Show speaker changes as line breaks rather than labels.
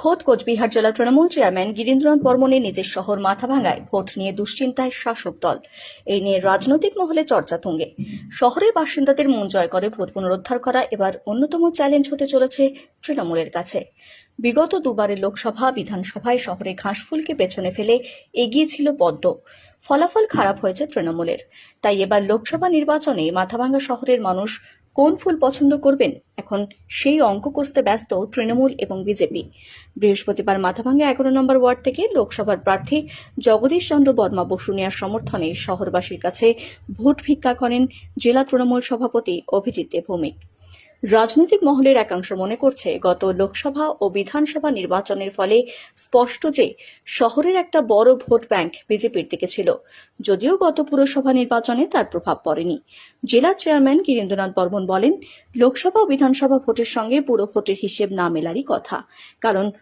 খোদ কোচবিহার জেলা তৃণমূল চেয়ারম্যান গিরীন্দ্রনাথ বর্মনের নিজের শহর মাথাভাঙ্গায় ভোট নিয়ে দুশ্চিন্তায় শাসক দল। এই নিয়ে রাজনৈতিক মহলে চর্চা তুঙ্গে। শহরের বাসিন্দাদের মন জয় করে ভোট পুনরুদ্ধার করা এবার অন্যতম চ্যালেঞ্জ হতে চলেছে তৃণমূলের কাছে। বিগত দুবারের লোকসভা বিধানসভায় শহরে ঘাসফুলকে পেছনে ফেলে এগিয়ে ছিল পদ্ম। ফলাফল খারাপ হয়েছে তৃণমূলের। তাই এবার লোকসভা নির্বাচনে মাথাভাঙ্গা শহরের মানুষ কোন ফুল পছন্দ করবেন, এখন সেই অঙ্ক কষতে ব্যস্ত তৃণমূল এবং বিজেপি। বৃহস্পতিবার মাথাভাঙ্গা 11 নম্বর ওয়ার্ড থেকে লোকসভার প্রার্থী জগদীশ চন্দ্র বর্মা বসুনিয়ার সমর্থনে শহরবাসীর কাছে ভোট ভিক্ষা করেন জেলা তৃণমূল সভাপতি অভিজিৎ ভৌমিক। রাজনৈতিক মহলের একাংশ মনে করছে, গত লোকসভা ও বিধানসভা নির্বাচনের ফলে স্পষ্ট যে শহরের একটা বড় ভোট ব্যাংক বিজেপির দিকে ছিল, যদিও গত পুরসভা নির্বাচনে তার প্রভাব পড়েনি। জেলার চেয়ারম্যান গিরীন্দ্রনাথ বর্মন বলেন, লোকসভা ও বিধানসভা ভোটের সঙ্গে পুরো ভোটের হিসেব না মেলারই কথা, কারণ